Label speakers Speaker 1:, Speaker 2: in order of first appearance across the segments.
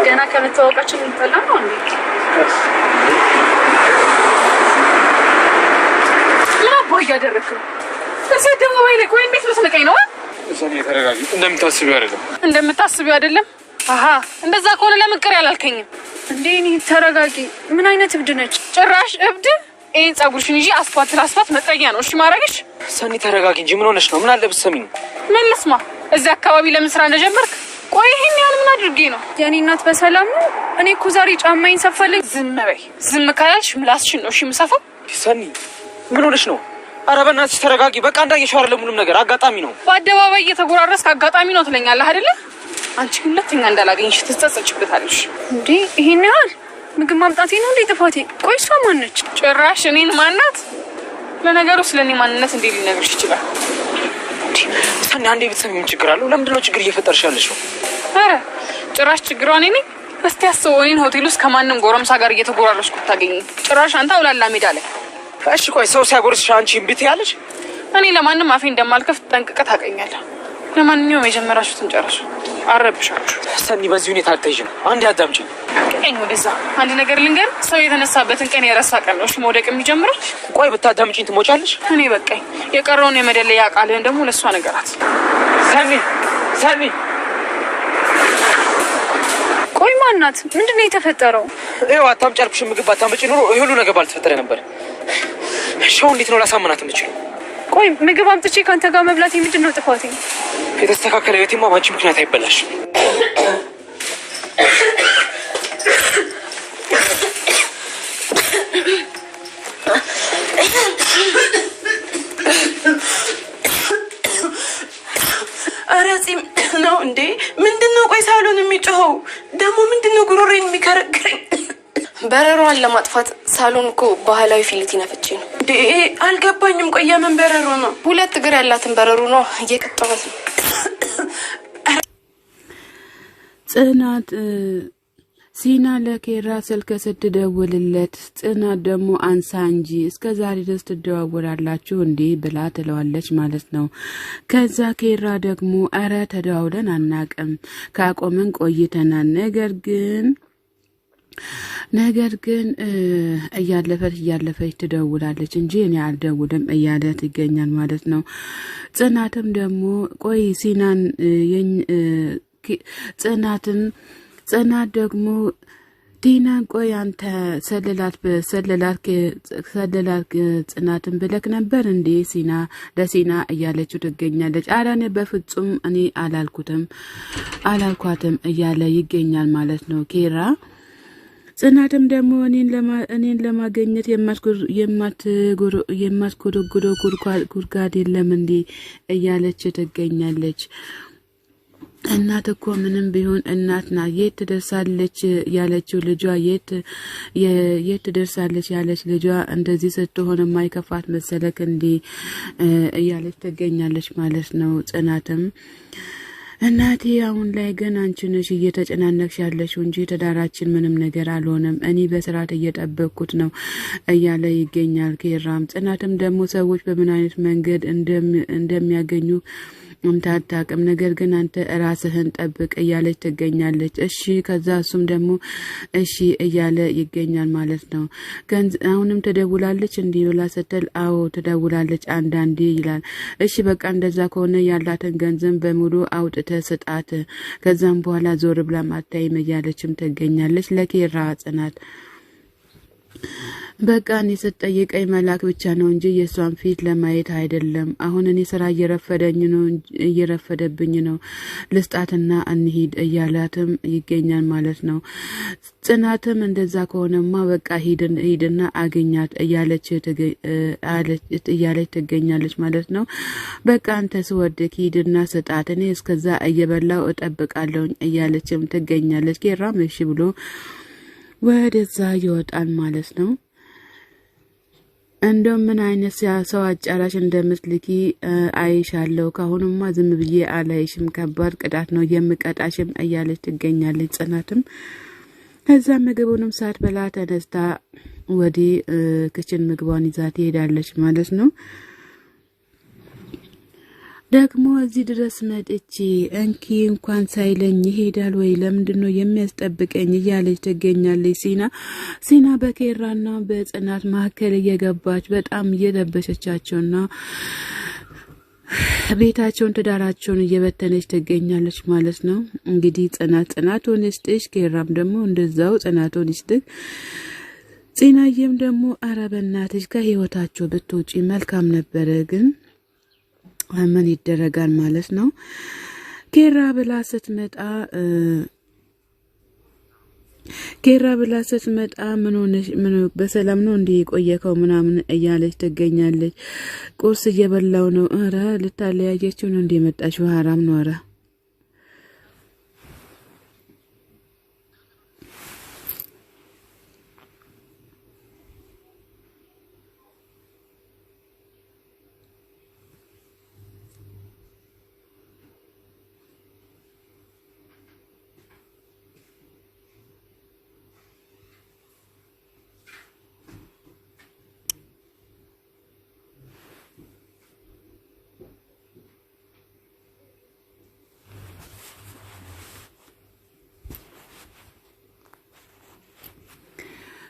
Speaker 1: ገና ከመተዋወቃችን እንጠላ ነው እንዴ? ምን ያደረክው? ተሰደዋይ ለቆይ እንዴት ልትነቀኝ ነው?
Speaker 2: እሰኔ ተረጋጊ። እንደምታስቢው አይደለም።
Speaker 1: አሃ እንደዛ ከሆነ ለምን ቅር ያላልከኝም እንዴ? እኔ ተረጋጊ። ምን አይነት እብድ ነች? ጭራሽ እብድ። ይሄን ጸጉርሽን ይዤ አስፋት መጥረጊያ ነው እሺ ማረግሽ።
Speaker 2: ሰኒ ተረጋጊ እንጂ ምን ሆነሽ ነው? ምን አለ ብትሰሚኝ።
Speaker 1: ምን ልስማ? እዚህ አካባቢ ለምን ስራ እንደጀመርክ? ቆይ ይሄን ያህል ምን አድርጌ ነው? የኔ እናት በሰላም ነው? እኔ እኮ ዛሬ ጫማዬን ሰፋልኝ። ዝም በይ። ዝም ካላልሽ ምላስሽን ነው እሺ የምሰፋው።
Speaker 2: ሰኒ ምን ሆነሽ ነው? ኧረ በእናትሽ ተረጋጊ። በቃ እንዳየሽው አይደለም፣ ሁሉም ነገር አጋጣሚ ነው።
Speaker 1: በአደባባይ እየተጎራረስክ አጋጣሚ ነው ትለኛለህ አይደለ? አንቺ ሁለተኛ እንዳላገኝሽ ትጸጸችበታለሽ እንዴ? ይሄን ያህል ምግብ ማምጣቴ ነው እንዴ ጥፋቴ? ቆይ እሷ ማን ነች? ጭራሽ እኔን ማናት? ለነገሩ ስለኔ ማንነት እንዴ ሊነግርሽ ይችላል?
Speaker 2: ሰኒ አንዴ ብትሰሚኝ ምን ችግር አለው? ለምንድን ነው ችግር እየፈጠርሽ ያለሽው?
Speaker 1: ኧረ ጭራሽ ችግሯ እኔ ነኝ። እስቲ አስበው፣ እኔን ሆቴል ውስጥ ከማንም ጎረምሳ ጋር እየተጎራረስኩ ታገኘኝ። ጭራሽ አንተ አውላላ ሜዳ ላይ።
Speaker 2: እሺ ቆይ ሰው ሲያጎርስሽ አንቺ እምቢ ትያለሽ?
Speaker 1: እኔ ለማንም አፌ እንደማልከፍት ጠንቅቀህ ታውቀኛለህ። ለማንኛውም የጀመራችሁትን ጨርሱ፣ አረብሻችሁ።
Speaker 2: ሰኒ በዚህ ሁኔታ አትይዥም። አንዴ አዳምጪኝ።
Speaker 1: ቀኝ ወደዛ። አንድ ነገር ልንገር፣ ሰው የተነሳበትን ቀን የረሳ ቀን ነው መውደቅ የሚጀምረው።
Speaker 2: ቆይ ብታዳምጪኝ ትሞቻለሽ።
Speaker 1: እኔ በቃኝ። የቀረውን የመደለያ ቃልህን ደግሞ ለእሷ ነገራት።
Speaker 2: ሰኒ
Speaker 1: ቆይ ማናት? ምንድን ነው የተፈጠረው?
Speaker 2: ይኸው አታምጪ አልኩሽ። ምግብ ባታመጪ ኖሮ ይሄ ሁሉ ነገር ባልተፈጠረ ነበር። ሻው እንዴት ነው ላሳምናት የምችለው?
Speaker 1: ቆይ ምግብ አምጥቼ ካንተ ጋር መብላት ምንድን ነው ጥፋቴ?
Speaker 2: የተስተካከለ ህይወቴማ ባንቺ ምክንያት አይበላሽም።
Speaker 3: አራጺም ነው እንዴ? ምንድነው? ቆይ ሳሎን የሚጮኸው ደግሞ ምንድነው? ጉሮሬን የሚከረክረኝ።
Speaker 4: በረሯን ለማጥፋት ሳሎን እኮ ባህላዊ ፊልት ይነፍጭ ነው
Speaker 3: እንዴ? አልገባኝም። ቆይ የምን በረሮ ነው?
Speaker 4: ሁለት እግር ያላትን በረሩ ነው። እየቀጠበት ነው።
Speaker 5: ጽናት ሲና ለኬራ ስልክ ስትደውልለት ጽናት ደግሞ አንሳ እንጂ እስከ ዛሬ ድረስ ትደዋወላላችሁ እንዴ ብላ ትለዋለች ማለት ነው። ከዛ ኬራ ደግሞ አረ ተደዋውለን አናቅም ካቆመን ቆይተናል፣ ነገር ግን እያለፈች ትደውላለች እንጂ እኔ አልደውልም እያለ ይገኛል ማለት ነው። ጽናትም ደግሞ ቆይ ሲናን ጽናት ደግሞ ዲናን ቆይ አንተ ሰለላት ጽናትን ብለክ ነበር እንዴ ለሲና እያለችው ትገኛለች። ኧረ እኔ በፍጹም እኔ አላልኳትም እያለ ይገኛል ማለት ነው ኬራ። ጽናትም ደግሞ እኔን ለማገኘት የማትጎደጉደው ጉድጓድ የለም እንዴ እያለች ትገኛለች። እናት እኮ ምንም ቢሆን እናት ናት። የት ትደርሳለች ያለችው ልጇ የት ትደርሳለች ያለች ልጇ እንደዚህ ስትሆን የማይከፋት መሰለክ እንዴ እያለች ትገኛለች ማለት ነው። ጽናትም እናቴ አሁን ላይ ግን አንቺ ነሽ እየተጨናነቅሽ ያለሽው እንጂ ትዳራችን ምንም ነገር አልሆነም፣ እኔ በስርዓት እየጠበቅኩት ነው እያለ ይገኛል ኬራም። ጽናትም ደግሞ ሰዎች በምን አይነት መንገድ እንደሚያገኙ አታውቅም፣ ነገር ግን አንተ ራስህን ጠብቅ እያለች ትገኛለች። እሺ ከዛ እሱም ደግሞ እሺ እያለ ይገኛል ማለት ነው። አሁንም ትደውላለች እንዲህ ብላ ስትል አዎ ትደውላለች አንዳንዴ ይላል። እሺ በቃ እንደዛ ከሆነ ያላትን ገንዘብ በሙሉ አውጥተህ ስጣት፣ ከዛም በኋላ ዞር ብላ አታይም እያለችም ትገኛለች ለኬራ ጽናት። በቃ እኔ ስትጠይቀኝ መላክ ብቻ ነው እንጂ የሷን ፊት ለማየት አይደለም። አሁን እኔ ስራ እየረፈደብኝ ነው ልስጣትና እንሂድ እያላትም ይገኛል ማለት ነው። ጽናትም እንደዛ ከሆነማ በቃ ሂድና አገኛት እያለች ትገኛለች ማለት ነው። በቃ አንተ ስወድክ ሂድና ስጣት፣ እኔ እስከዛ እየበላው እጠብቃለሁ እያለችም ትገኛለች። ኬራም እሺ ብሎ ወደዛ ይወጣል ማለት ነው። እንደው ምን አይነት ሰው አጫራሽ እንደምትልኪ አይሻለሁ፣ ካሁንማ ዝም ብዬ አላይሽም፣ ከባድ ቅጣት ነው የምቀጣሽም እያለች ትገኛለች ጽናትም። ከዛ ምግቡንም ሳትበላ ተነስታ ወደ ክችን ምግቧን ይዛ ትሄዳለች ማለት ነው። ደግሞ እዚህ ድረስ መጥቼ እንኪ እንኳን ሳይለኝ ይሄዳል ወይ ለምንድነው የሚያስጠብቀኝ እያለች ትገኛለች። ሲና በኬራና በጽናት መካከል እየገባች በጣም እየለበሰቻቸውና ቤታቸውን ትዳራቸውን እየበተነች ትገኛለች ማለት ነው። እንግዲህ ጽናት ሆነስጥሽ ኬራም ደግሞ እንደዛው ጽናት ሆነስጥሽ ጽናዬም ደግሞ አረበናትሽ ከህይወታቸው ብትወጪ መልካም ነበረ ግን ምን ይደረጋል ማለት ነው። ኬራ ብላ ስትመጣ ምን በሰላም ነው እንዴ የቆየከው ምናምን እያለች ትገኛለች። ቁርስ እየበላው ነው። አረ ልታለያየችው ነው እንዴ መጣችው? ሐራም ነው። አረ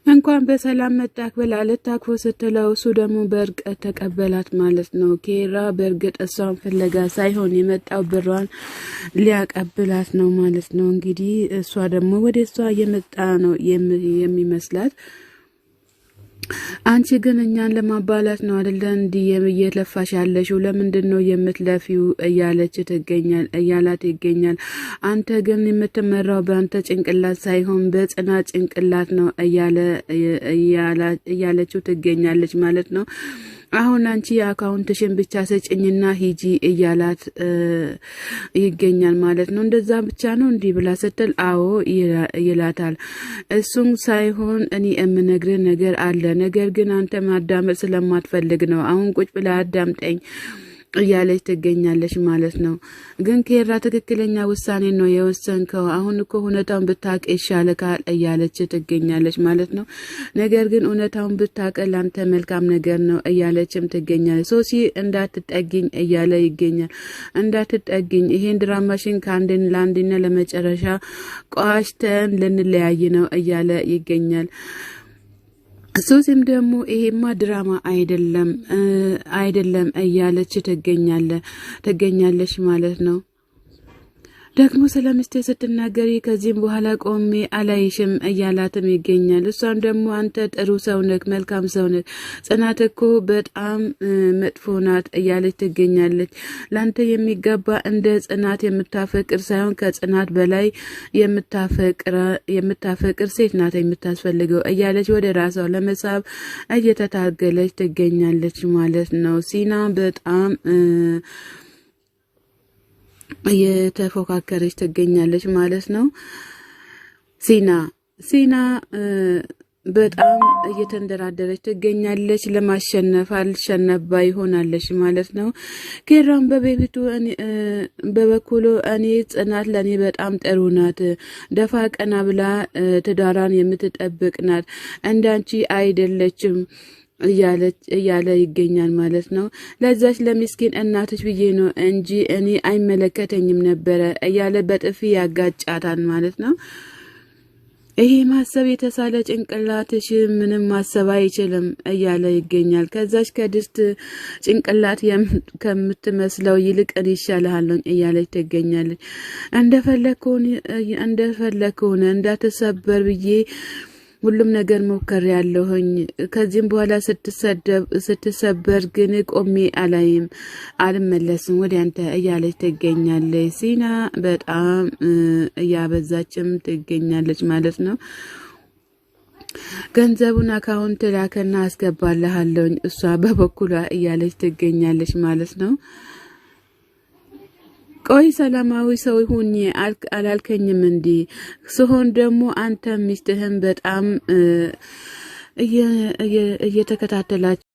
Speaker 5: እንኳን በሰላም መጣክ ብላ ልታክፎ ስትለው እሱ ደግሞ በርቀት ተቀበላት ማለት ነው። ኬራ በእርግጥ እሷን ፍለጋ ሳይሆን የመጣው ብሯን ሊያቀብላት ነው ማለት ነው። እንግዲህ እሷ ደግሞ ወደ እሷ እየመጣ ነው የሚመስላት። አንቺ ግን እኛን ለማባላት ነው አይደል እንዴ እየለፋሽ ያለሽው? ለምንድነው የምትለፊው? እያላት ይገኛል። አንተ ግን የምትመራው በአንተ ጭንቅላት ሳይሆን በጽናት ጭንቅላት ነው እያለችው ትገኛለች ማለት ነው። አሁን አንቺ አካውንትሽን ብቻ ሰጭኝና ሂጂ እያላት ይገኛል ማለት ነው። እንደዛ ብቻ ነው እንዲህ ብላ ስትል አዎ ይላታል። እሱም ሳይሆን እኔ የምነግርህ ነገር አለ፣ ነገር ግን አንተ ማዳመጥ ስለማትፈልግ ነው። አሁን ቁጭ ብላ አዳምጠኝ እያለች ትገኛለች ማለት ነው። ግን ኬራ ትክክለኛ ውሳኔ ነው የወሰንከው፣ አሁን እኮ ሁኔታውን ብታውቅ ይሻልካል እያለች ትገኛለች ማለት ነው። ነገር ግን ሁኔታውን ብታውቅ ላንተ መልካም ነገር ነው እያለችም ትገኛለች። ሶሲ እንዳትጠግኝ እያለ ይገኛል። እንዳትጠግኝ፣ ይሄን ድራማሽን ለአንድና ለመጨረሻ ቋሽተን ልንለያይ ነው እያለ ይገኛል። ሶሲም ደግሞ ይሄማ ድራማ አይደለም እያለች ትገኛለች ማለት ነው። ደግሞ ስለምስቴ ስትናገሪ ከዚህም በኋላ ቆሜ አላይሽም እያላትም ይገኛል። እሷም ደግሞ አንተ ጥሩ ሰው ነህ፣ መልካም ሰው ነህ፣ ጽናት እኮ በጣም መጥፎ ናት እያለች ትገኛለች። ላንተ የሚገባ እንደ ጽናት የምታፈቅር ሳይሆን ከጽናት በላይ የምታፈቅር ሴት ናት የምታስፈልገው እያለች ወደ ራሷ ለመሳብ እየተታገለች ትገኛለች ማለት ነው። ሲና በጣም እየተፎካከረች ትገኛለች ማለት ነው። ሲና በጣም እየተንደራደረች ትገኛለች። ለማሸነፍ አልሸነፍ ባይ ሆናለች ማለት ነው። ኬራም በበኩሉ እኔ ጽናት ለኔ በጣም ጥሩ ናት፣ ደፋ ቀና ብላ ትዳራን የምትጠብቅ ናት፣ እንዳንቺ አይደለችም እያለ ይገኛል ማለት ነው። ለዛች ለሚስኪን እናትሽ ብዬ ነው እንጂ እኔ አይመለከተኝም ነበረ እያለ በጥፊ ያጋጫታል ማለት ነው። ይሄ ማሰብ የተሳለ ጭንቅላትሽ ምንም ማሰብ አይችልም እያለ ይገኛል። ከዛች ከድስት ጭንቅላት ከምትመስለው ይልቅን ይሻልሃል እያለች ትገኛለች። እንደፈለከውን እንዳትሰበር ብዬ ሁሉም ነገር ሞከር ያለሁኝ፣ ከዚህም በኋላ ስትሰበር ግን ቆሜ አልመለስም ወደ አንተ እያለች ትገኛለች። ሲና በጣም እያበዛችም ትገኛለች ማለት ነው። ገንዘቡን አካውንት ላከና አስገባልሃለሁኝ እሷ በበኩሏ እያለች ትገኛለች ማለት ነው። ቆይ ሰላማዊ ሰው ሁኚ አላልከኝም እንዴ? ስሆን ደግሞ አንተ ሚስትህን በጣም እየተከታተላችሁ